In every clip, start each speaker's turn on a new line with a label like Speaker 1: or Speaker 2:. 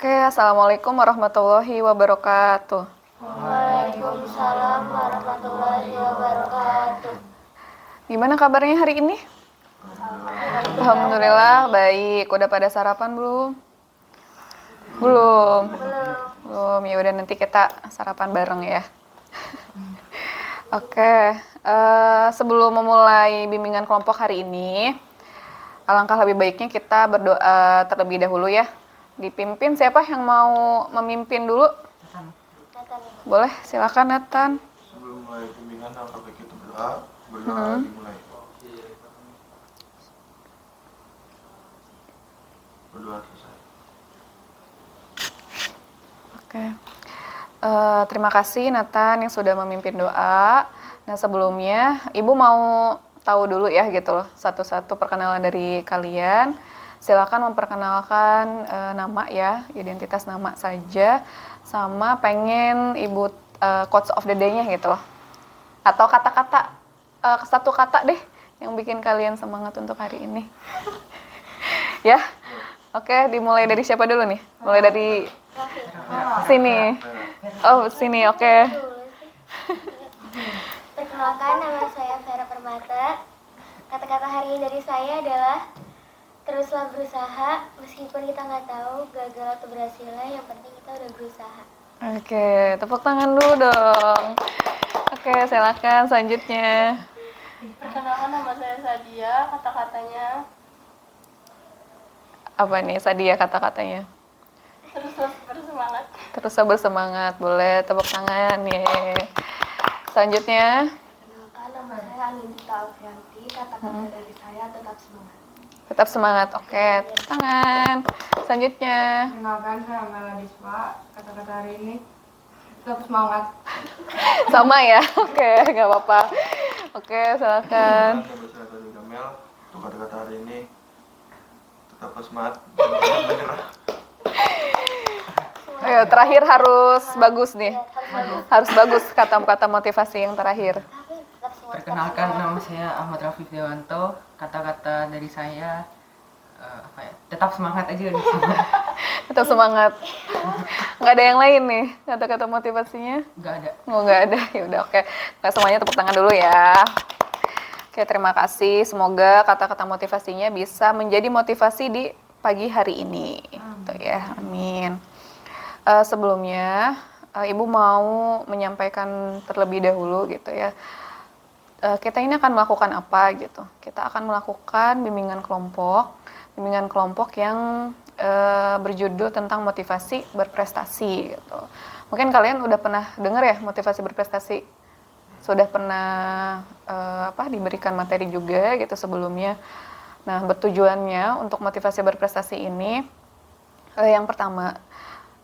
Speaker 1: Oke, Assalamualaikum warahmatullahi wabarakatuh.
Speaker 2: Waalaikumsalam warahmatullahi wabarakatuh.
Speaker 1: Gimana kabarnya hari ini? Alhamdulillah baik. Udah pada sarapan belum? Belum. Belum. Ya udah nanti kita sarapan bareng ya. Oke, sebelum memulai bimbingan kelompok hari ini, alangkah lebih baiknya kita berdoa terlebih dahulu ya. Dipimpin siapa yang mau memimpin dulu? Boleh, silakan Nathan.
Speaker 3: Sebelum mulai bimbingan, alangkah baik kita berdoa dimulai. Berdoa selesai.
Speaker 1: Oke. Terima kasih Nathan yang sudah memimpin doa. Nah sebelumnya Ibu mau tahu dulu ya gitu loh, satu-satu perkenalan dari kalian. Silakan memperkenalkan nama ya, identitas nama saja, sama pengen Ibu quotes of the day-nya gitu loh. Atau kata-kata, satu kata deh yang bikin kalian semangat untuk hari ini. Ya, oke, dimulai dari siapa dulu nih? Mulai dari sini. Oh, sini, oke.
Speaker 2: Perkenalkan, nama saya Vera Permata. Kata-kata hari ini dari saya adalah teruslah berusaha, meskipun kita nggak tahu gagal atau berhasilnya, yang penting kita udah berusaha.
Speaker 1: Oke, tepuk tangan dulu dong. Oke, silakan selanjutnya.
Speaker 4: Perkenalkan, nama saya Sadia. Kata-katanya
Speaker 1: Apa nih Sadia kata-katanya?
Speaker 4: terus bersemangat.
Speaker 1: Terus bersemangat, boleh tepuk tangan ya. Selanjutnya,
Speaker 2: Perkenalkan, nama saya Anindita Alfianti. Kata-kata dari saya tetap semangat.
Speaker 1: tetap semangat. Oke, tepuk tangan. Selanjutnya,
Speaker 5: Perkenalkan, saya Mela Diswa. Kata-kata hari ini tetap semangat.
Speaker 1: sama ya. Oke, nggak apa-apa. Oke, silakan.
Speaker 3: Nama saya Tony Kamel. Untuk kata-kata hari ini, tetap semangat dan jangan menyerah.
Speaker 1: Ayo, terakhir harus bagus nih. Harus bagus kata-kata motivasi yang terakhir.
Speaker 2: Tetap semangat.
Speaker 5: Perkenalkan, nama saya Ahmad Rafif Dewanto. Kata-kata dari saya tetap semangat aja di sini.
Speaker 1: Tetap semangat. Nggak ada yang lain nih kata-kata motivasinya?
Speaker 5: Nggak ada.
Speaker 1: Oh, nggak ada. Ya udah, oke. Nah, semuanya tepuk tangan dulu ya. Oke, terima kasih. Semoga kata-kata motivasinya bisa menjadi motivasi di pagi hari ini. Gitu ya. Amin. Sebelumnya, Ibu mau menyampaikan terlebih dahulu gitu ya. Kita ini akan melakukan apa gitu. Kita akan melakukan bimbingan kelompok yang berjudul tentang motivasi berprestasi gitu. Mungkin kalian udah pernah dengar ya motivasi berprestasi, sudah pernah diberikan materi juga gitu sebelumnya. Nah, bertujuannya untuk motivasi berprestasi ini yang pertama,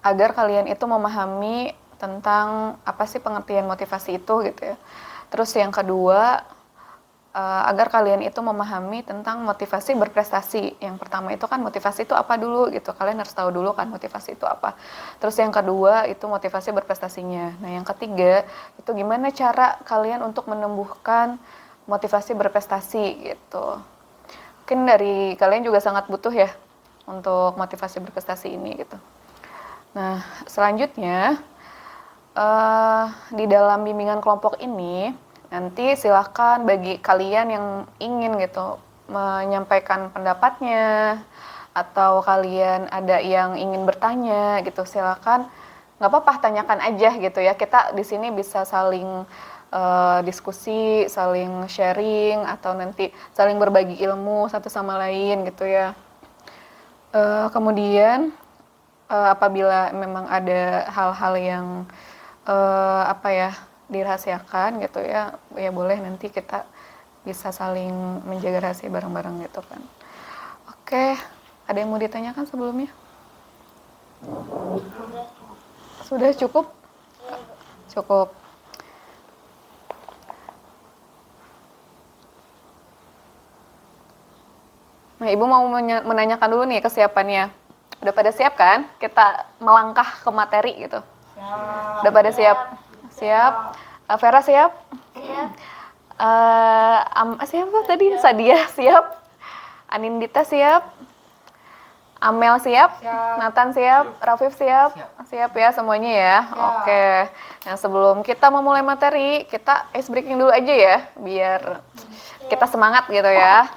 Speaker 1: agar kalian itu memahami tentang apa sih pengertian motivasi itu gitu ya. Terus yang kedua, agar kalian itu memahami tentang motivasi berprestasi. Yang pertama itu kan motivasi itu apa dulu gitu. Kalian harus tahu dulu kan motivasi itu apa. Terus yang kedua itu motivasi berprestasinya. Nah yang ketiga itu gimana cara kalian untuk menumbuhkan motivasi berprestasi gitu. Mungkin dari kalian juga sangat butuh ya untuk motivasi berprestasi ini gitu. Nah selanjutnya di dalam bimbingan kelompok ini nanti silakan bagi kalian yang ingin gitu menyampaikan pendapatnya atau kalian ada yang ingin bertanya gitu, silakan, nggak apa-apa, tanyakan aja gitu ya. Kita di sini bisa saling diskusi, saling sharing, atau nanti saling berbagi ilmu satu sama lain gitu ya. Kemudian apabila memang ada hal-hal yang dirahasiakan gitu ya, ya boleh nanti kita bisa saling menjaga rahasia bareng-bareng gitu kan. Oke, ada yang mau ditanyakan sebelumnya? Sudah cukup? Cukup. Nah, Ibu mau menanyakan dulu nih kesiapannya. Udah pada siap kan? Kita melangkah ke materi gitu. Udah pada siap? Siap. Vera siap?
Speaker 2: Siap.
Speaker 1: Siapa tadi? Sadia siap? Anindita siap? Amel siap?
Speaker 5: Siap.
Speaker 1: Nathan siap? Rafif siap?
Speaker 5: Siap.
Speaker 1: Siap ya semuanya ya? Oke. Nah sebelum kita memulai materi, kita ice breaking dulu aja ya, biar kita semangat gitu ya.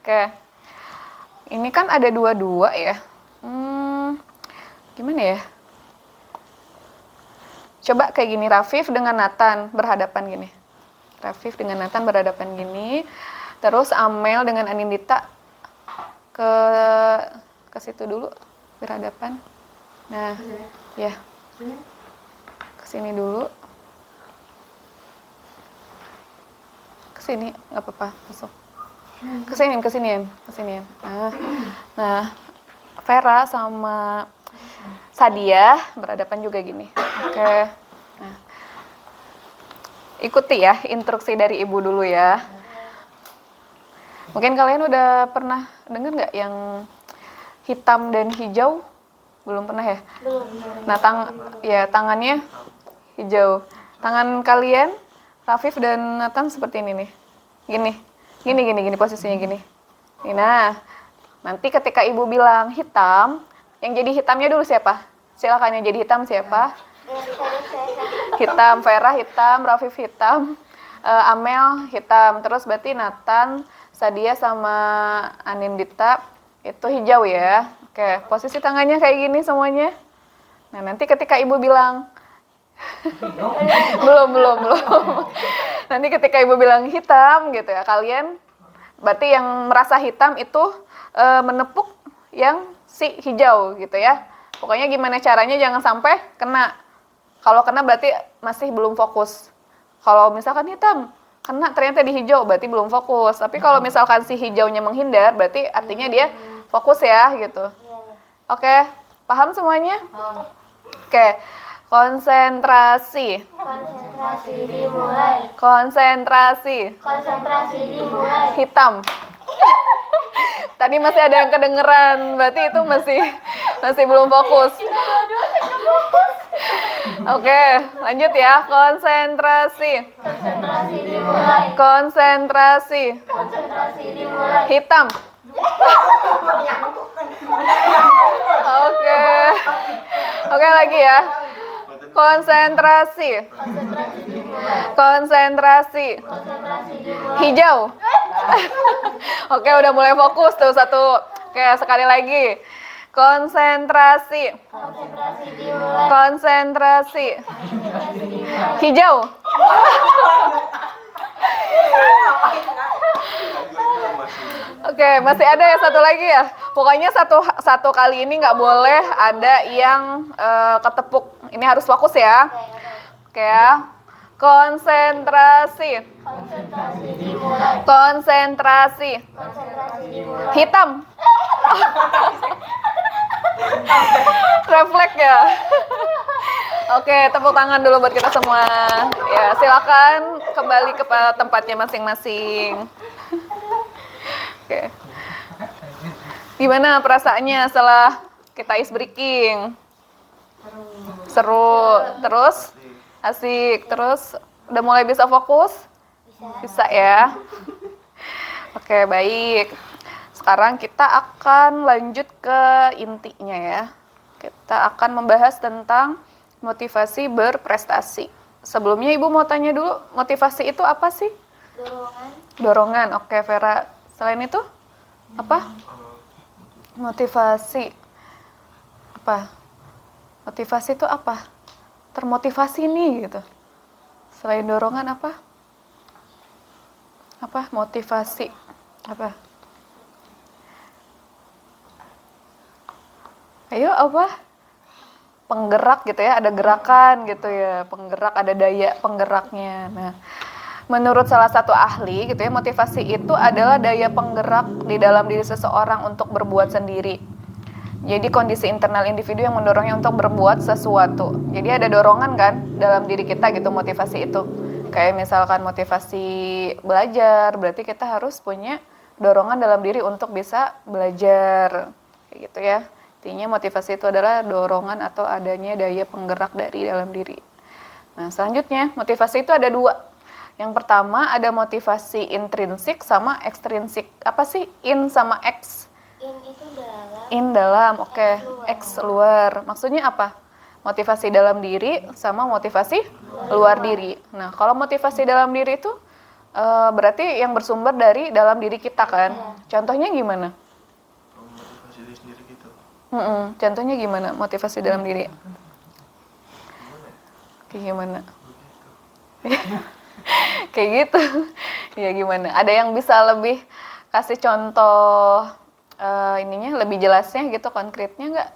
Speaker 1: Oke. Ini kan ada dua-dua ya. Gimana ya? Coba kayak gini, Rafif dengan Nathan berhadapan gini. Rafif dengan Nathan berhadapan gini. Terus Amel dengan Anindita ke situ dulu berhadapan. Nah, ya. Ke sini dulu. Ke sini nggak apa-apa, masuk. Ke sini ya. Nah, Vera sama Sadia berhadapan juga gini. Oke. Nah. Ikuti ya instruksi dari Ibu dulu ya. Mungkin kalian udah pernah dengar nggak yang hitam dan hijau? Belum pernah ya?
Speaker 2: Belum.
Speaker 1: Nah, tangannya hijau. Tangan kalian, Rafif dan Nathan seperti ini nih. Gini posisinya gini. Nah, nanti ketika Ibu bilang hitam, yang jadi hitamnya dulu siapa? Silakan yang jadi hitam siapa? Hitam, Vera hitam, Rafif hitam, Amel hitam. Terus berarti Nathan, Sadia sama Anindita itu hijau ya. Oke, posisi tangannya kayak gini semuanya. Nah, nanti ketika Ibu bilang belum. Nanti ketika Ibu bilang hitam gitu ya, kalian berarti yang merasa hitam itu menepuk yang si hijau gitu ya. Pokoknya gimana caranya jangan sampai kena. Kalau kena berarti masih belum fokus. Kalau misalkan hitam, kena ternyata di hijau berarti belum fokus. Tapi kalau misalkan si hijaunya menghindar berarti artinya dia fokus ya gitu. Oke, paham semuanya? Oke, konsentrasi.
Speaker 2: Konsentrasi dimulai.
Speaker 1: Konsentrasi.
Speaker 2: Konsentrasi dimulai.
Speaker 1: Hitam. Tadi masih ada yang kedengeran, berarti itu masih belum fokus. Oke, lanjut ya. Konsentrasi.
Speaker 2: Konsentrasi dimulai.
Speaker 1: Konsentrasi.
Speaker 2: Konsentrasi dimulai.
Speaker 1: Hitam. Oke. Oke lagi ya. Konsentrasi.
Speaker 2: Konsentrasi dimulai.
Speaker 1: Konsentrasi.
Speaker 2: Konsentrasi dimulai.
Speaker 1: Hijau. Oke, udah mulai fokus tuh satu. Oke, sekali lagi. Konsentrasi.
Speaker 2: Konsentrasi dimulai.
Speaker 1: Konsentrasi. Hijau. Oke, masih ada ya satu lagi ya. Pokoknya satu kali ini nggak boleh ada yang ketepuk. Ini harus fokus ya. Oke ya. Konsentrasi.
Speaker 2: Konsentrasi dimulai.
Speaker 1: Konsentrasi.
Speaker 2: Konsentrasi dimulai.
Speaker 1: Hitam. Refleks ya. Oke, tepuk tangan dulu buat kita semua. Ya, silakan kembali ke tempatnya masing-masing. Oke. Gimana perasaannya setelah kita ice breaking? Seru. Terus? Asik. Terus udah mulai bisa fokus? Bisa ya. Oke, baik. Sekarang kita akan lanjut ke intinya ya. Kita akan membahas tentang motivasi berprestasi. Sebelumnya Ibu mau tanya dulu, motivasi itu apa sih?
Speaker 2: Dorongan.
Speaker 1: Dorongan. Oke, Vera. Selain itu apa? Motivasi. Apa? Motivasi itu apa? Termotivasi nih gitu. Selain dorongan apa? Apa? Motivasi. Apa? Ayo apa? Penggerak gitu ya, ada gerakan gitu ya, penggerak, ada daya penggeraknya. Nah, menurut salah satu ahli gitu ya, motivasi itu adalah daya penggerak di dalam diri seseorang untuk berbuat sendiri. Jadi kondisi internal individu yang mendorongnya untuk berbuat sesuatu. Jadi ada dorongan kan dalam diri kita gitu, motivasi itu. Kayak misalkan motivasi belajar, berarti kita harus punya dorongan dalam diri untuk bisa belajar. Kayak gitu ya. Intinya motivasi itu adalah dorongan atau adanya daya penggerak dari dalam diri. Nah, selanjutnya motivasi itu ada dua. Yang pertama ada motivasi intrinsik sama ekstrinsik. Apa sih in sama ex?
Speaker 2: In itu dalam.
Speaker 1: In dalam, oke.
Speaker 2: Ex
Speaker 1: Ex luar. Maksudnya apa? Motivasi dalam diri sama motivasi luar diri. Nah, kalau motivasi dalam diri itu berarti yang bersumber dari dalam diri kita kan? Contohnya gimana?
Speaker 3: Motivasi diri sendiri gitu.
Speaker 1: Contohnya gimana motivasi dalam diri? Kayak gimana? Kayak gitu. Ya gimana? Ada yang bisa lebih kasih contoh ininya lebih jelasnya gitu, konkretnya nggak?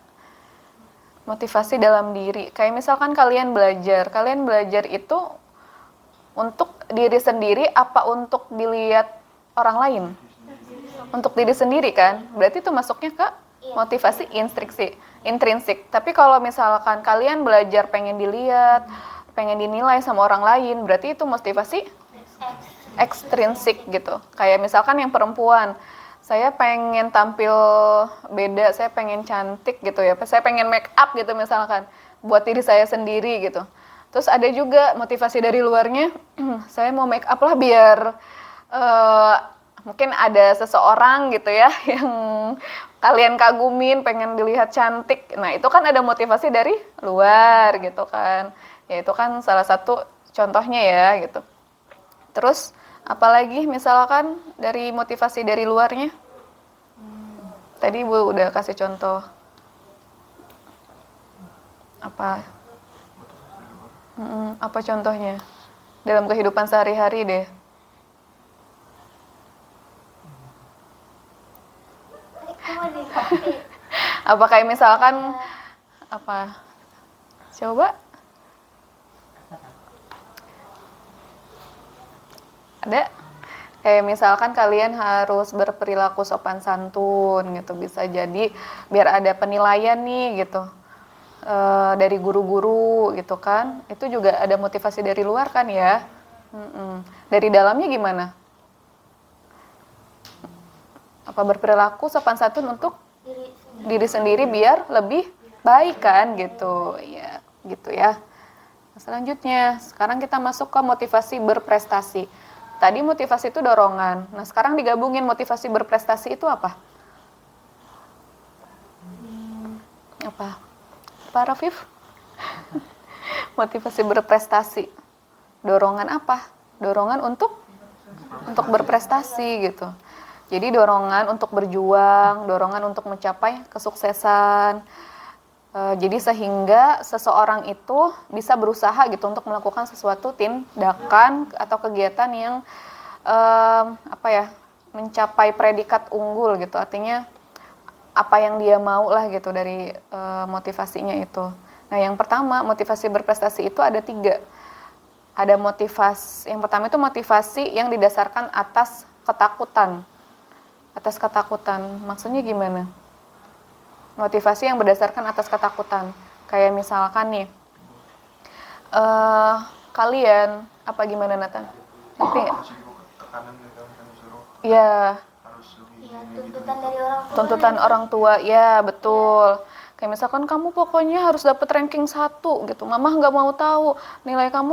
Speaker 1: Motivasi dalam diri. Kayak misalkan kalian belajar itu untuk diri sendiri apa untuk dilihat orang lain? Untuk diri sendiri kan? Berarti itu masuknya ke motivasi intrinsik. Tapi kalau misalkan kalian belajar pengen dilihat, pengen dinilai sama orang lain, berarti itu motivasi ekstrinsik gitu. Kayak misalkan yang perempuan, saya pengen tampil beda, saya pengen cantik gitu ya, saya pengen make up gitu misalkan, buat diri saya sendiri gitu. Terus ada juga motivasi dari luarnya, saya mau make up lah biar mungkin ada seseorang gitu ya yang kalian kagumin, pengen dilihat cantik. Nah itu kan ada motivasi dari luar gitu kan. Ya itu kan salah satu contohnya ya gitu. Terus apalagi misalkan dari motivasi dari luarnya? Tadi Bu udah kasih contoh. Apa? Apa contohnya? Dalam kehidupan sehari-hari deh. Apa kayak misalkan apa? Coba. Ada? Kayak misalkan kalian harus berperilaku sopan santun gitu, bisa jadi biar ada penilaian nih gitu dari guru-guru gitu kan. Itu juga ada motivasi dari luar kan ya. Dari dalamnya gimana? Apa berperilaku sopan santun untuk diri sendiri biar lebih baik kan gitu ya, gitu ya. Selanjutnya sekarang kita masuk ke motivasi berprestasi. Tadi motivasi itu dorongan. Nah, sekarang digabungin motivasi berprestasi itu apa? Apa? Pak Rafif? Motivasi berprestasi. Dorongan apa? Dorongan untuk berprestasi gitu. Jadi dorongan untuk berjuang, dorongan untuk mencapai kesuksesan. Jadi sehingga seseorang itu bisa berusaha gitu untuk melakukan sesuatu tindakan atau kegiatan yang mencapai predikat unggul gitu. Artinya apa yang dia mau lah gitu dari motivasinya itu. Nah yang pertama motivasi berprestasi itu ada 3. Ada motivasi, yang pertama itu motivasi yang didasarkan atas ketakutan. Atas ketakutan, maksudnya gimana? Motivasi yang berdasarkan atas ketakutan. Kayak misalkan nih, kalian, apa gimana Nathan? Ngerti nggak?
Speaker 3: Masih tekanan gitu kan disuruh
Speaker 1: Iya,
Speaker 3: harus lebih
Speaker 2: Ya,
Speaker 3: ini gitu.
Speaker 2: tuntutan dari orang tua.
Speaker 1: tuntutan orang tua, ya betul. Kayak misalkan kamu pokoknya harus dapat ranking 1 gitu. Mama nggak mau tahu, nilai kamu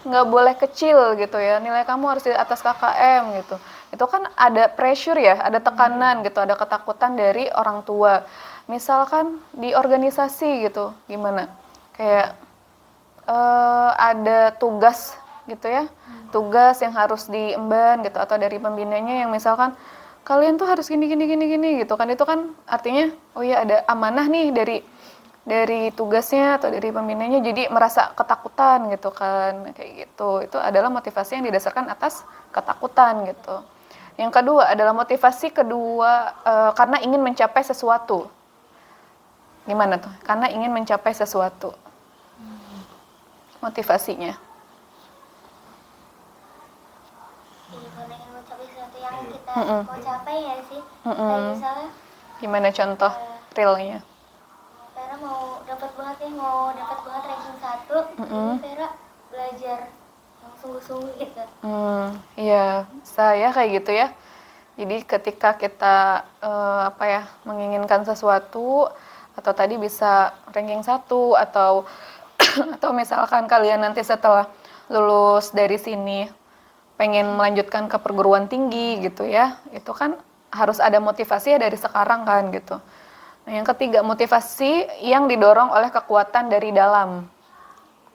Speaker 1: nggak boleh kecil gitu ya. Nilai kamu harus di atas KKM gitu. Itu kan ada pressure ya, ada tekanan gitu, ada ketakutan dari orang tua. Misalkan di organisasi gitu, gimana? Kayak ada tugas gitu ya, tugas yang harus diemban gitu, atau dari pembinanya yang misalkan kalian tuh harus gini gitu kan. Itu kan artinya oh ya ada amanah nih dari tugasnya atau dari pembinanya, jadi merasa ketakutan gitu kan, kayak gitu. Itu adalah motivasi yang didasarkan atas ketakutan gitu. Yang kedua adalah motivasi karena ingin mencapai sesuatu. Gimana tuh? Karena ingin mencapai sesuatu. Motivasinya.
Speaker 2: Iya, karena ingin mencapai sesuatu yang kita mau capai ya sih. Kayak misalnya
Speaker 1: Gimana contoh realnya?
Speaker 2: Vera mau dapat banget ranking 1. Jadi Vera belajar yang sungguh-sungguh gitu.
Speaker 1: Iya, saya kayak gitu ya. Jadi ketika kita menginginkan sesuatu, atau tadi bisa ranking 1 atau atau misalkan kalian nanti setelah lulus dari sini pengen melanjutkan ke perguruan tinggi gitu ya, itu kan harus ada motivasi ya dari sekarang kan gitu. Nah, yang ketiga, motivasi yang didorong oleh kekuatan dari dalam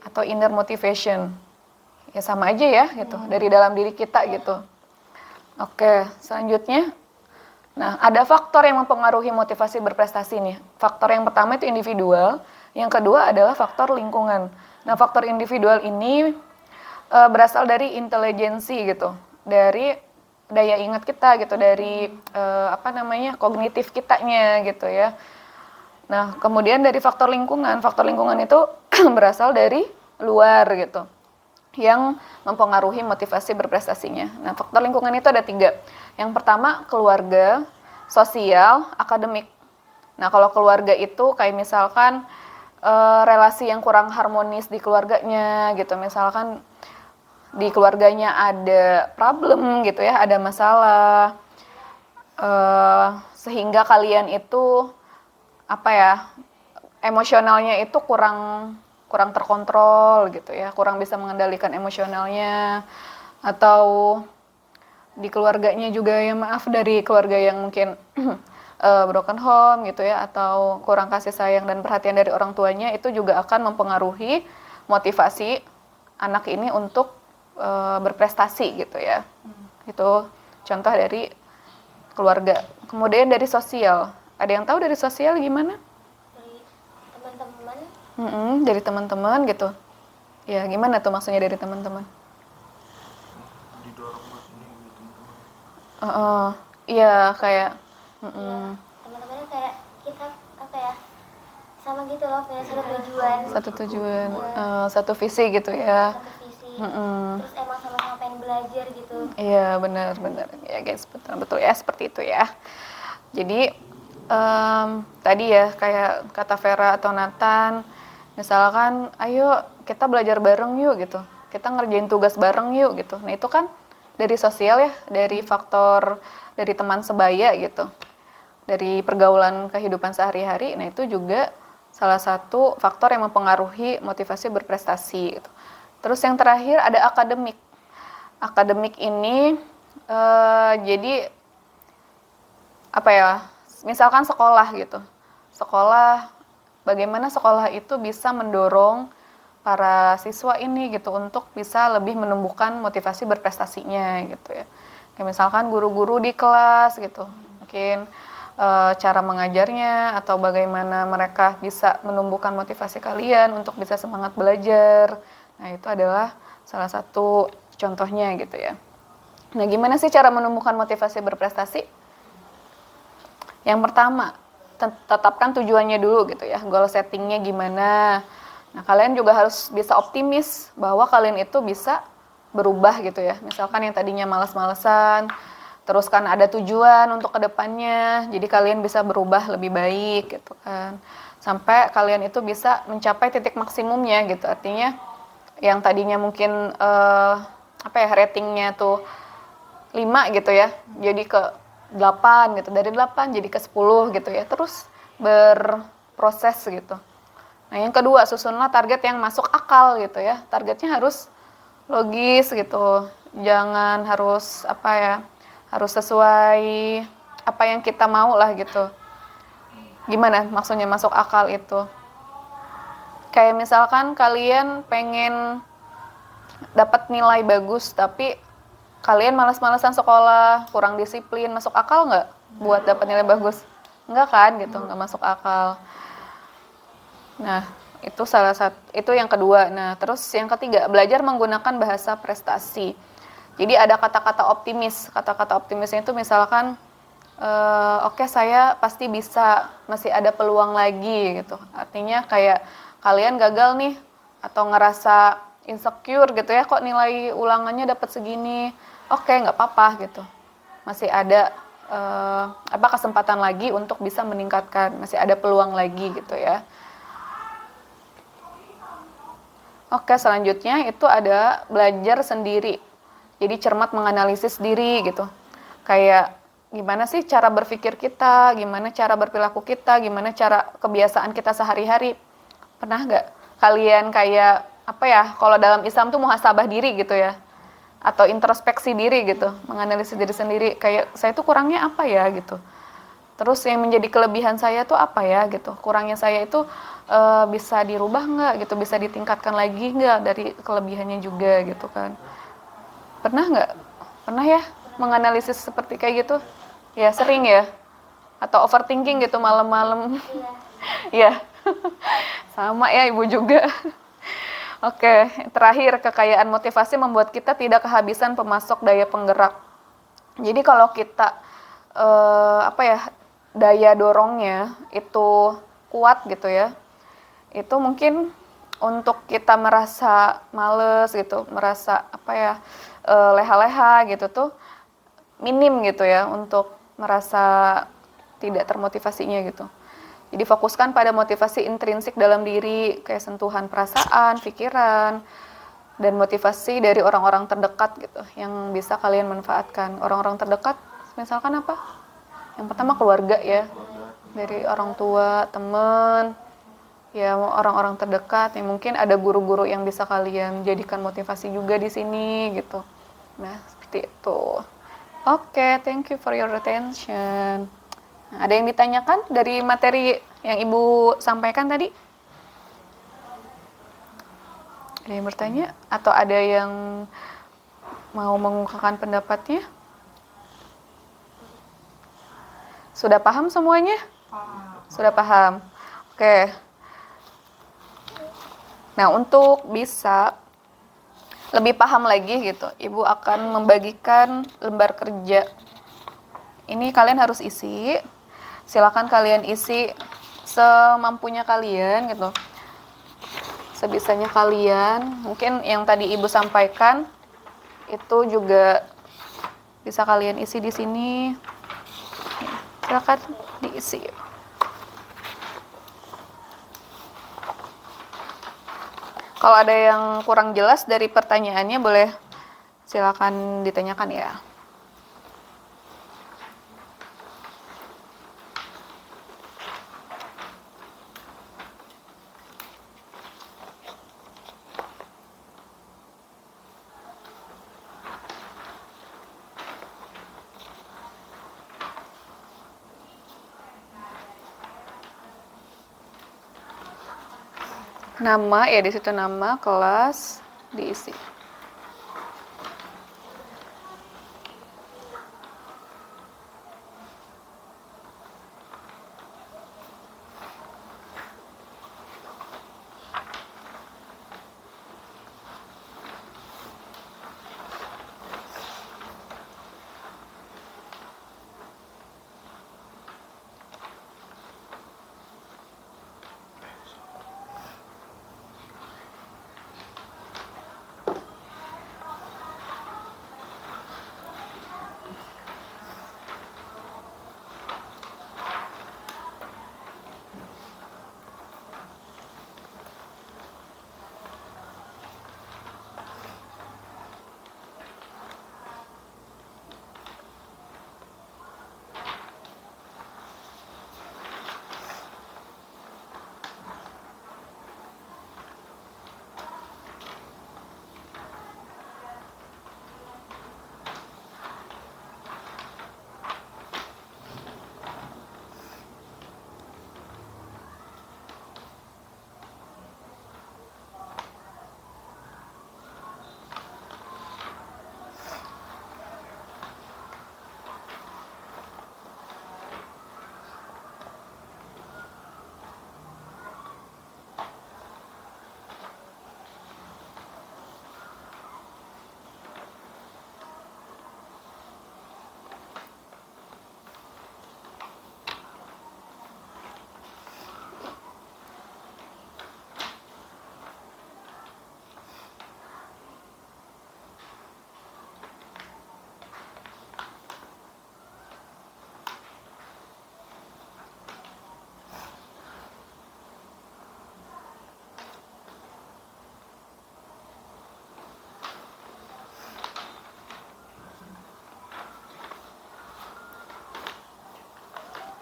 Speaker 1: atau inner motivation. Ya sama aja ya gitu, dari dalam diri kita gitu. Oke, selanjutnya. Nah, ada faktor yang mempengaruhi motivasi berprestasi nih. Faktor yang pertama itu individual, yang kedua adalah faktor lingkungan. Nah, faktor individual ini berasal dari intelijensi gitu, dari daya ingat kita gitu, dari kognitif kitanya gitu ya. Nah, kemudian dari faktor lingkungan itu berasal dari luar gitu, yang mempengaruhi motivasi berprestasinya. Nah, faktor lingkungan itu ada 3. Yang pertama, keluarga, sosial, akademik. Nah, kalau keluarga itu kayak misalkan relasi yang kurang harmonis di keluarganya gitu, misalkan di keluarganya ada problem gitu ya, ada masalah, sehingga kalian itu emosionalnya itu kurang terkontrol gitu ya, kurang bisa mengendalikan emosionalnya, atau di keluarganya juga ya dari keluarga yang mungkin broken home gitu ya, atau kurang kasih sayang dan perhatian dari orang tuanya, itu juga akan mempengaruhi motivasi anak ini untuk berprestasi gitu ya. Itu contoh dari keluarga. Kemudian dari sosial, ada yang tahu dari sosial gimana?
Speaker 2: Dari teman-teman.
Speaker 1: Dari teman-teman gitu. Ya gimana tuh maksudnya dari teman-teman?
Speaker 3: Didorong buat ini gitu, teman-teman.
Speaker 1: Iya kayak.
Speaker 2: Ya, teman-temannya kayak kita sama gitu loh, punya satu tujuan.
Speaker 1: Satu tujuan, satu visi gitu ya.
Speaker 2: Satu visi. Terus emang sama-sama pengen belajar gitu.
Speaker 1: Iya benar ya guys, betul ya seperti itu ya. Jadi tadi ya kayak kata Vera atau Nathan, misalkan ayo kita belajar bareng yuk gitu, kita ngerjain tugas bareng yuk gitu. Nah itu kan dari sosial ya, dari faktor dari teman sebaya gitu, dari pergaulan kehidupan sehari-hari. Nah itu juga salah satu faktor yang mempengaruhi motivasi berprestasi gitu. Terus yang terakhir ada akademik. Akademik ini jadi misalkan sekolah gitu. Sekolah, bagaimana sekolah itu bisa mendorong para siswa ini gitu untuk bisa lebih menumbuhkan motivasi berprestasinya gitu ya. Kayak misalkan guru-guru di kelas gitu. Mungkin cara mengajarnya atau bagaimana mereka bisa menumbuhkan motivasi kalian untuk bisa semangat belajar. Nah, itu adalah salah satu contohnya gitu ya. Nah, gimana sih cara menumbuhkan motivasi berprestasi? Yang pertama, tetapkan tujuannya dulu gitu ya, goal settingnya gimana. Nah, kalian juga harus bisa optimis bahwa kalian itu bisa berubah gitu ya. Misalkan yang tadinya malas-malesan, terus kan ada tujuan untuk kedepannya, jadi kalian bisa berubah lebih baik gitu kan. Sampai kalian itu bisa mencapai titik maksimumnya gitu, artinya yang tadinya mungkin ratingnya tuh 5 gitu ya, jadi ke 8 gitu, dari 8 jadi ke 10 gitu ya, terus berproses gitu. Nah yang kedua, susunlah target yang masuk akal gitu ya, targetnya harus logis gitu, jangan harus harus sesuai apa yang kita mau lah gitu. Gimana maksudnya masuk akal itu? Kayak misalkan kalian pengen dapat nilai bagus, tapi kalian malas-malasan sekolah, kurang disiplin, masuk akal nggak buat dapat nilai bagus? Nggak kan gitu, nggak masuk akal. Nah, itu salah satu, itu yang kedua. Nah, terus yang ketiga, belajar menggunakan bahasa prestasi. Jadi ada kata-kata optimis. Kata-kata optimisnya itu misalkan, oke, saya pasti bisa, masih ada peluang lagi gitu. Artinya kayak kalian gagal nih atau ngerasa insecure gitu ya, kok nilai ulangannya dapat segini. Oke, nggak apa-apa gitu. Masih ada kesempatan lagi untuk bisa meningkatkan, masih ada peluang lagi gitu ya. Oke, selanjutnya itu ada belajar sendiri. Jadi cermat menganalisis diri gitu. Kayak gimana sih cara berpikir kita, gimana cara berperilaku kita, gimana cara kebiasaan kita sehari-hari. Pernah nggak kalian kayak kalau dalam Islam tuh muhasabah diri gitu ya. atau introspeksi diri gitu, menganalisis diri sendiri kayak saya tuh kurangnya apa ya gitu. Terus yang menjadi kelebihan saya tuh apa ya gitu. Kurangnya saya itu bisa dirubah nggak gitu, bisa ditingkatkan lagi nggak dari kelebihannya juga gitu kan. Pernah nggak? Pernah ya menganalisis seperti kayak gitu? Ya sering ya? Atau overthinking gitu malam-malam?
Speaker 2: Iya.
Speaker 1: Ya, sama ya ibu juga. Oke, terakhir kekayaan motivasi membuat kita tidak kehabisan pemasok daya penggerak. Jadi kalau kita apa ya, daya dorongnya itu kuat gitu ya, itu mungkin untuk kita merasa males gitu, merasa apa ya, leha-leha gitu tuh minim gitu ya, untuk merasa tidak termotivasinya gitu. Jadi fokuskan pada motivasi intrinsik dalam diri, kayak sentuhan perasaan, pikiran, dan motivasi dari orang-orang terdekat gitu, yang bisa kalian manfaatkan. Orang-orang terdekat, misalkan apa? Yang pertama keluarga ya, dari orang tua, teman, ya orang-orang terdekat. Yang mungkin ada guru-guru yang bisa kalian jadikan motivasi juga di sini gitu. Nah seperti itu. Oke, thank you for your attention. Nah, ada yang ditanyakan dari materi yang Ibu sampaikan tadi? Ada yang bertanya? Atau ada yang mau mengungkapkan pendapatnya? Sudah paham semuanya? Sudah paham. Oke. Nah, untuk bisa lebih paham lagi gitu, Ibu akan membagikan lembar kerja. Ini kalian harus isi. Silakan kalian isi semampunya kalian gitu. Sebisanya kalian. Mungkin yang tadi Ibu sampaikan itu juga bisa kalian isi di sini. Silakan diisi. Kalau ada yang kurang jelas dari pertanyaannya boleh silakan ditanyakan ya. Nama ya, di situ nama, kelas diisi.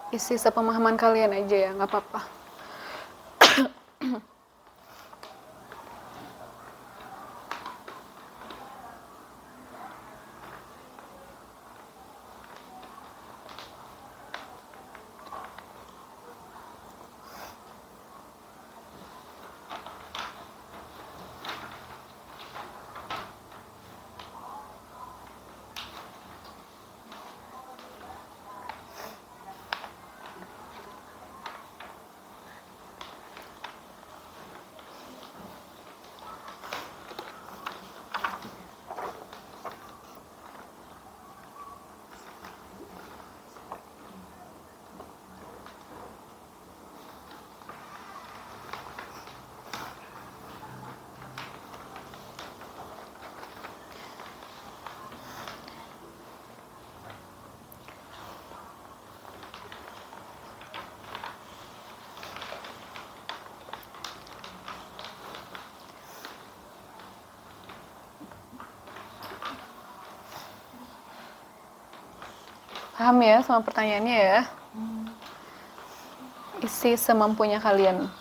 Speaker 1: Isi sepemahaman kalian aja ya, nggak apa-apa. Paham ya sama pertanyaannya ya? Isi semampunya kalian.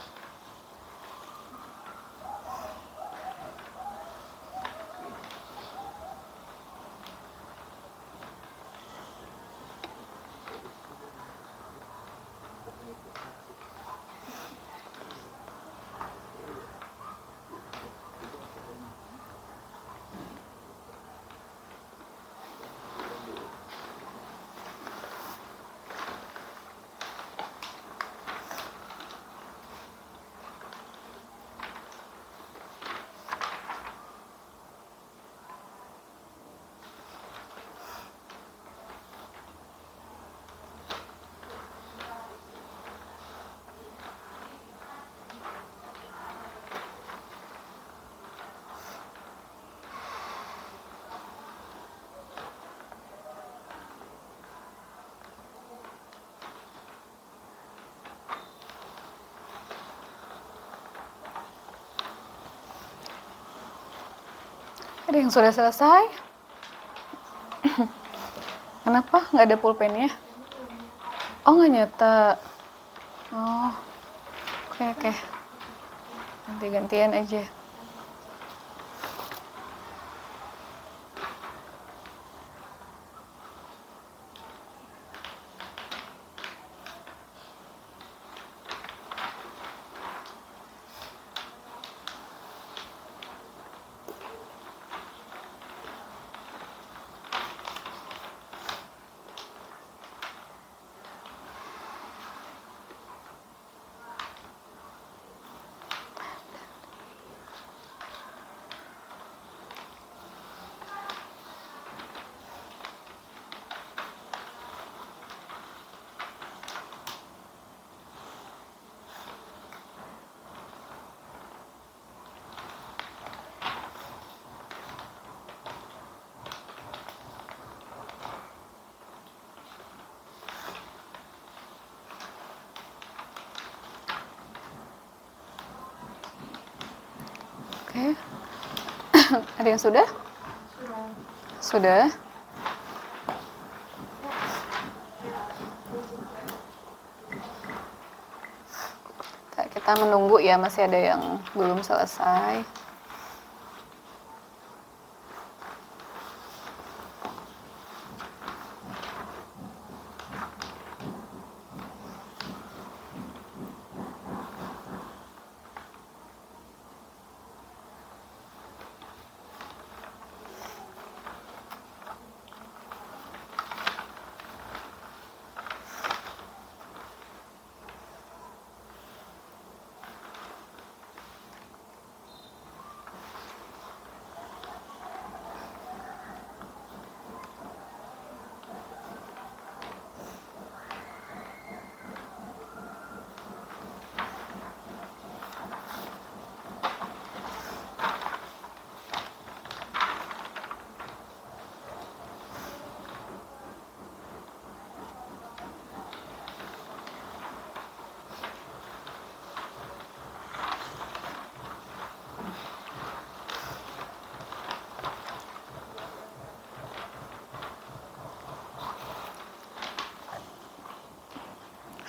Speaker 1: Ada yang sudah selesai? Kenapa nggak ada pulpennya? Oh, nggak nyata. Oh, oke. Nanti gantian aja. Oke. Ada yang sudah? Sudah. Kita menunggu ya, masih ada yang belum selesai.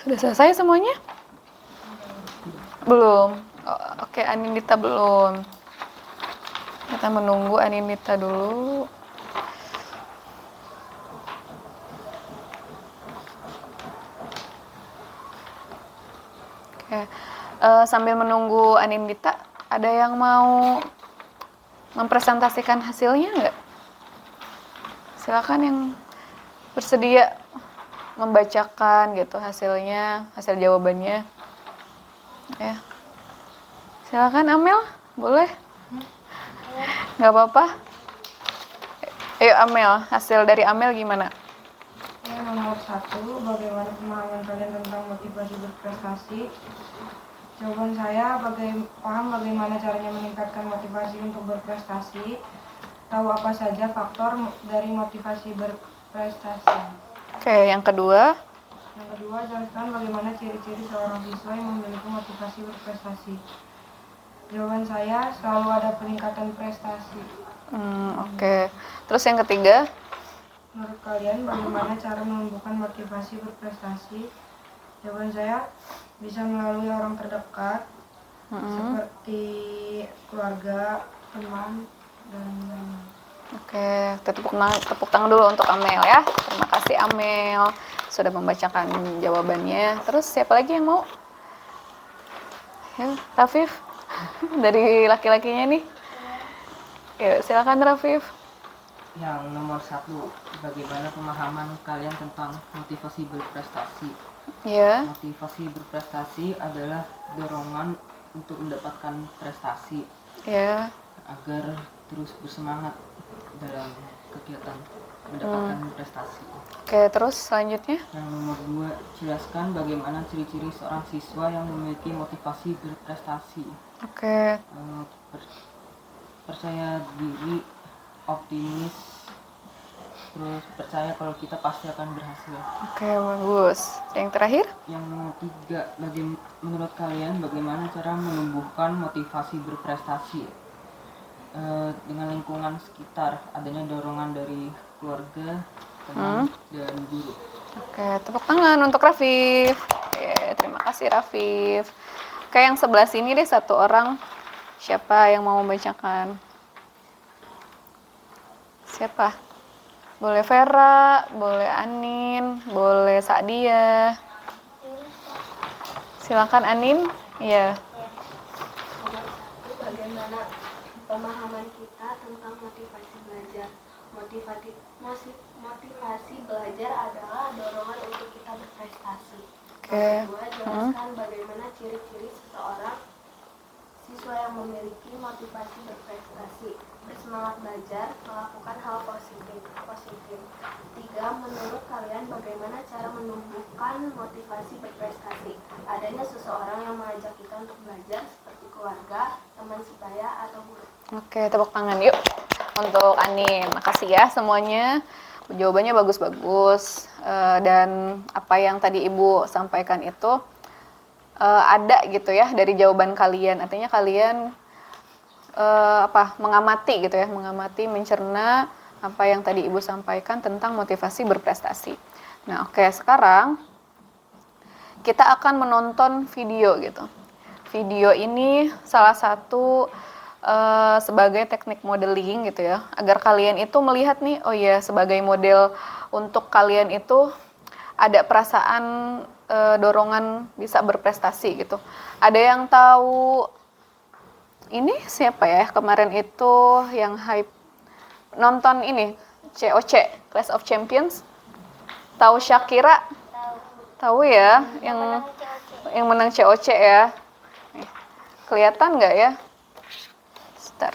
Speaker 1: Sudah selesai semuanya? Belum. Oh, oke, Aninita belum. Kita menunggu Aninita dulu. Oke. Sambil menunggu Aninita, ada yang mau mempresentasikan hasilnya nggak? Silakan yang bersedia membacakan gitu hasilnya, hasil jawabannya. Ya. Silakan Amel, boleh? Nggak apa-apa. Ayo Amel, hasil dari Amel gimana?
Speaker 6: Yang nomor 1, bagaimana pemahaman kalian tentang motivasi berprestasi? Jawaban saya, paham bagaimana caranya meningkatkan motivasi untuk berprestasi. Tahu apa saja faktor dari motivasi berprestasi.
Speaker 1: Oke, yang kedua.
Speaker 6: Yang kedua, jelaskan bagaimana ciri-ciri seorang siswa yang memiliki motivasi berprestasi. Jawaban saya, selalu ada peningkatan prestasi.
Speaker 1: Oke. Terus yang ketiga.
Speaker 6: menurut kalian bagaimana cara menumbuhkan motivasi berprestasi? Jawaban saya bisa melalui orang terdekat seperti keluarga, teman, dan lain-lain.
Speaker 1: Oke, tepuk tangan dulu untuk Amel ya. Terima kasih Amel sudah membacakan jawabannya. Terus siapa lagi yang mau? Ya, Rafif dari laki-lakinya nih. Ya, silakan Rafif.
Speaker 5: Yang nomor 1, bagaimana pemahaman kalian tentang motivasi berprestasi?
Speaker 1: Ya,
Speaker 5: Motivasi berprestasi adalah dorongan untuk mendapatkan prestasi
Speaker 1: ya.
Speaker 5: agar terus bersemangat dalam kegiatan mendapatkan prestasi.
Speaker 1: Oke, terus selanjutnya.
Speaker 5: Yang nomor 2, jelaskan bagaimana ciri-ciri seorang siswa yang memiliki motivasi berprestasi.
Speaker 1: Oke,
Speaker 5: Percaya diri, optimis, terus percaya kalau kita pasti akan berhasil.
Speaker 1: oke, bagus. Yang terakhir?
Speaker 5: Yang nomor 3, menurut kalian bagaimana cara menumbuhkan motivasi berprestasi? Dengan lingkungan sekitar, adanya dorongan dari keluarga, teman, dan guru.
Speaker 1: Oke, tepuk tangan untuk Rafif. Oke, terima kasih Rafif. Oke, yang sebelah sini deh satu orang. Siapa yang mau membacakan? Siapa? Boleh Vera, boleh Anin, boleh Sadia. Silakan Anin. Iya.
Speaker 4: Bagaimana pemahaman kita tentang motivasi belajar? Motivasi belajar adalah dorongan untuk kita berprestasi.
Speaker 1: Oke.
Speaker 4: Kedua, jelaskan bagaimana ciri-ciri seseorang siswa yang memiliki motivasi berprestasi, bersemangat belajar, melakukan hal positif. 3, menurut kalian bagaimana cara menumbuhkan motivasi berprestasi? Adanya seseorang yang mengajak kita untuk belajar seperti keluarga, teman sebaya, atau guru.
Speaker 1: Oke, tepuk tangan yuk untuk Anin. Makasih ya semuanya. Jawabannya bagus-bagus. Dan apa yang tadi Ibu sampaikan itu ada gitu ya dari jawaban kalian. Artinya kalian mengamati gitu ya, mengamati, mencerna apa yang tadi Ibu sampaikan tentang motivasi berprestasi. Nah, oke, sekarang kita akan menonton video gitu. Video ini salah satu sebagai teknik modeling gitu ya, agar kalian itu melihat nih, oh ya, sebagai model untuk kalian itu ada perasaan dorongan bisa berprestasi gitu. Ada yang tahu ini siapa ya kemarin itu yang hype nonton ini COC Clash of Champions? Tahu Shakira? Tahu ya, yang menang COC ya. Nih, kelihatan nggak ya? Sebentar.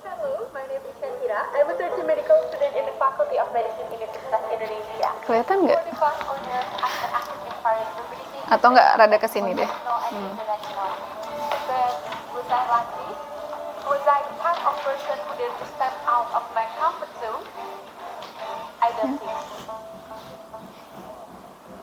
Speaker 7: Hello, my name is Shakira. I'm a third year medical student in the Faculty of Medicine Universitas Indonesia.
Speaker 1: Kelihatan nggak?
Speaker 7: For the past owners, I'm an active inspired mobility.
Speaker 1: Atau nggak rada ke sini deh?
Speaker 7: International. But was I lucky? Was I the type of person who did to step out of my comfort zone? I don't think so.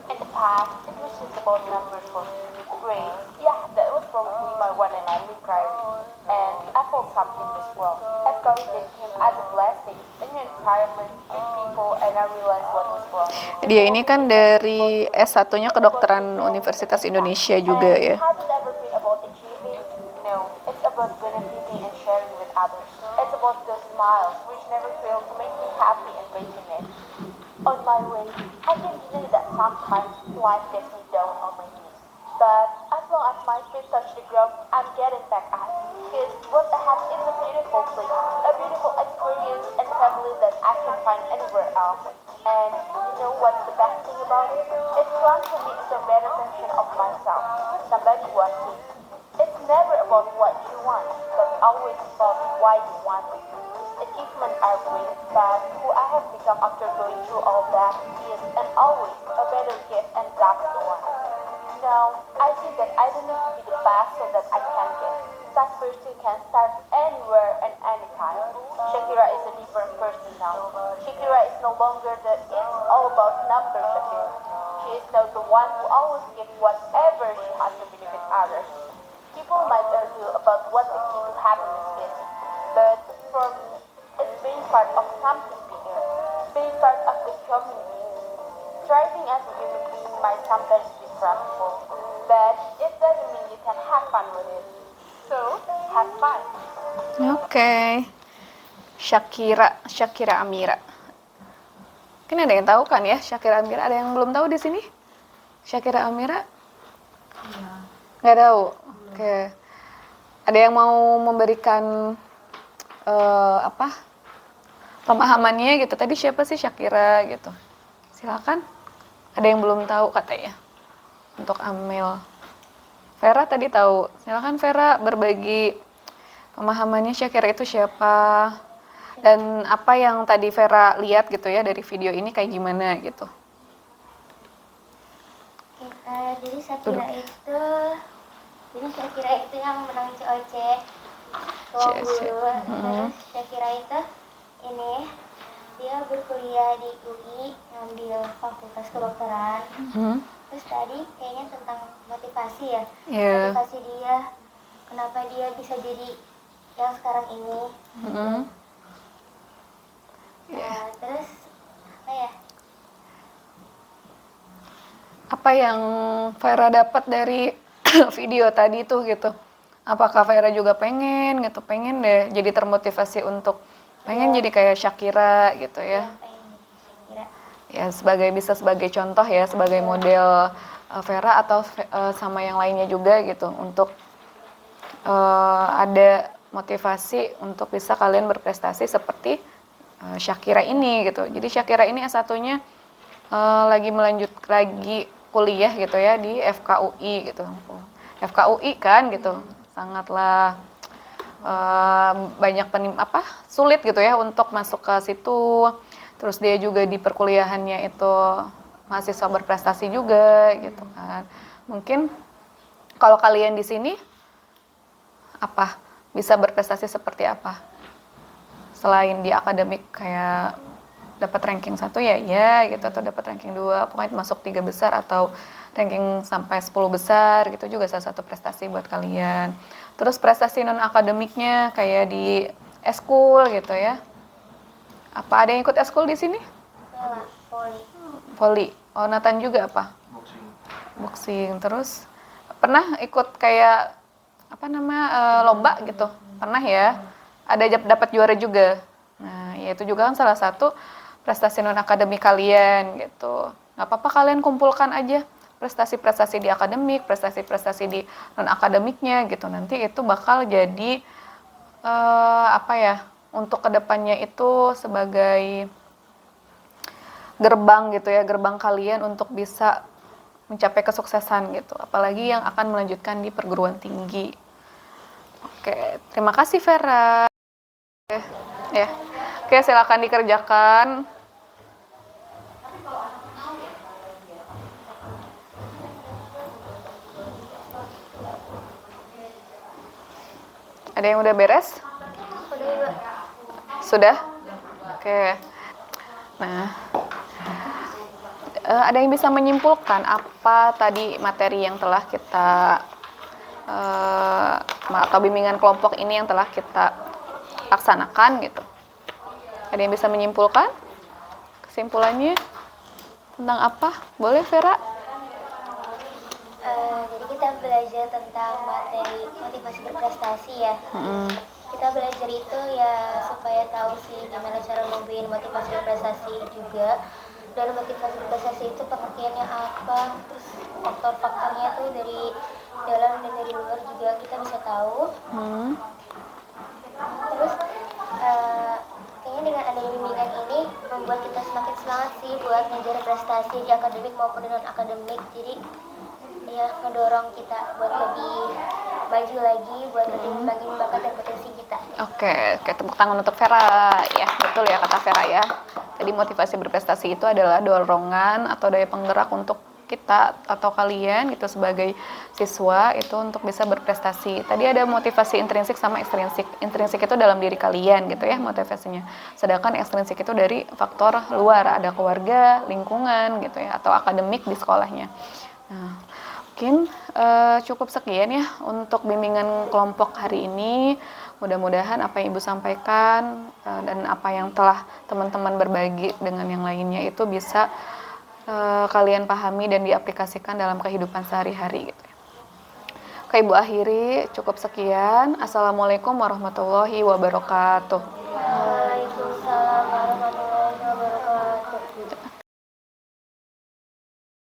Speaker 7: In the past, it was just about numbers for me. Grades, yeah, that was probably my one and only priority. And I felt something was wrong. At college, it came as a blessing, a new environment, good people, and I realized what was wrong.
Speaker 1: Dia ini kan dari S1-nya kedokteran Universitas Indonesia juga ya.
Speaker 7: Has it ever been about achieving? No, it's about benefiting and sharing with others. It's about those smiles which never fail to make me happy and breaking it. On my way, I can deny that sometimes life gets me down on my knees. But as long as my feet touch the ground, I'm getting back up. Because what I have is a beautiful place, a beautiful experience and family that I can find anywhere else. And you know what's the best thing about it? It transforms me into a better version of myself. Somebody wants me. It's never about what you want, but always about why you want it. Achievements are great, but who I have become after going through all that is and always a better gift, and that's the one. Now, I see that I don't need to be the best so that I can get. That person can start anywhere and anytime. Shakira is a different person now. Shakira is no longer the it's all about numbers Shakira. She is now the one who always gives whatever she has to benefit others. People might argue about what the key to happiness is, but for me, it's being part of something bigger, being part of the community. Striving as a human being might sometimes be stressful, but it doesn't mean you can have fun with it. So, have fun.
Speaker 1: Oke. Shakira Amira. Mungkin ada yang tahu kan ya Shakira Amira? Ada yang belum tahu di sini? Shakira Amira? Nggak tahu. Oke. Ada yang mau memberikan pemahamannya gitu? Tadi siapa sih Shakira gitu? Silakan. Ada yang belum tahu katanya. Untuk Amel. Vera tadi tahu. Silakan Vera berbagi pemahamannya Shakira itu siapa? Dan apa yang tadi Vera lihat gitu ya dari video ini kayak gimana gitu.
Speaker 2: Jadi Shakira itu yang menang COC Tuang Guru. Terus Shakira itu ini dia berkuliah di UI ngambil Fakultas Kedokteran. Terus tadi kayaknya tentang motivasi ya.
Speaker 1: Iya.
Speaker 2: Motivasi dia kenapa dia bisa jadi yang sekarang ini. Nah, terus apa ya?
Speaker 1: Apa yang Vera dapat dari video tadi tuh gitu? Apakah Vera juga pengen deh jadi termotivasi untuk pengen jadi kayak Shakira gitu ya? Ya bisa sebagai contoh ya, sebagai model Vera atau sama yang lainnya juga gitu untuk ada motivasi untuk bisa kalian berprestasi seperti Shakira ini gitu. Jadi Shakira ini S1-nya lagi kuliah gitu ya di FKUI gitu. FKUI kan gitu. Sangatlah banyak sulit gitu ya untuk masuk ke situ. Terus dia juga di perkuliahannya itu mahasiswa berprestasi juga gitu kan. Mungkin kalau kalian di sini bisa berprestasi seperti apa? Selain di akademik kayak dapat ranking 1 ya gitu, atau dapat ranking 2, pokoknya masuk 3 besar atau ranking sampai 10 besar gitu juga salah satu prestasi buat kalian. Terus prestasi non akademiknya kayak di eskul gitu ya. Apa ada yang ikut eskul di sini? Voli. Oh, Nathan juga apa? Boxing. Terus pernah ikut kayak lomba gitu? Pernah ya? Ada dapat juara juga. Nah, ya itu juga kan salah satu prestasi non akademik kalian gitu. Nggak apa-apa kalian kumpulkan aja prestasi-prestasi di akademik, prestasi-prestasi di non akademiknya gitu. Nanti itu bakal jadi untuk kedepannya itu sebagai gerbang gitu ya, gerbang kalian untuk bisa mencapai kesuksesan gitu. Apalagi yang akan melanjutkan di perguruan tinggi. Oke, terima kasih Vera. Ya. Oke, silakan dikerjakan. Ada yang udah beres? Sudah? Oke. Nah, ada yang bisa menyimpulkan apa tadi materi yang telah kita atau bimbingan kelompok ini yang telah kita laksanakan gitu? Ada yang bisa menyimpulkan kesimpulannya tentang apa? Boleh Vera?
Speaker 2: Jadi kita belajar tentang materi motivasi berprestasi ya. Kita belajar itu ya supaya tahu sih gimana cara membuat motivasi berprestasi juga. Dan motivasi berprestasi itu pengertiannya apa, terus faktor-faktornya tuh dari dalam dan dari luar juga kita bisa tahu. Terus kayaknya dengan adanya bimbingan ini membuat kita semakin semangat sih buat ngejar prestasi di akademik maupun di non akademik. Jadi ya ngedorong kita buat lebih maju lagi, buat lebih membagi bakat dan potensi kita.
Speaker 1: Oke, tepuk tangan untuk Vera. Ya, betul ya kata Vera ya. Jadi motivasi berprestasi itu adalah dorongan atau daya penggerak untuk kita atau kalian gitu sebagai siswa itu untuk bisa berprestasi. Tadi ada motivasi intrinsik sama ekstrinsik. Intrinsik itu dalam diri kalian gitu ya motivasinya. Sedangkan ekstrinsik itu dari faktor luar, ada keluarga, lingkungan gitu ya atau akademik di sekolahnya. Nah, mungkin cukup sekian ya untuk bimbingan kelompok hari ini. Mudah-mudahan apa yang Ibu sampaikan dan apa yang telah teman-teman berbagi dengan yang lainnya itu bisa kalian pahami dan diaplikasikan dalam kehidupan sehari-hari gitu. Oke, Ibu akhiri, cukup sekian. Assalamualaikum warahmatullahi wabarakatuh.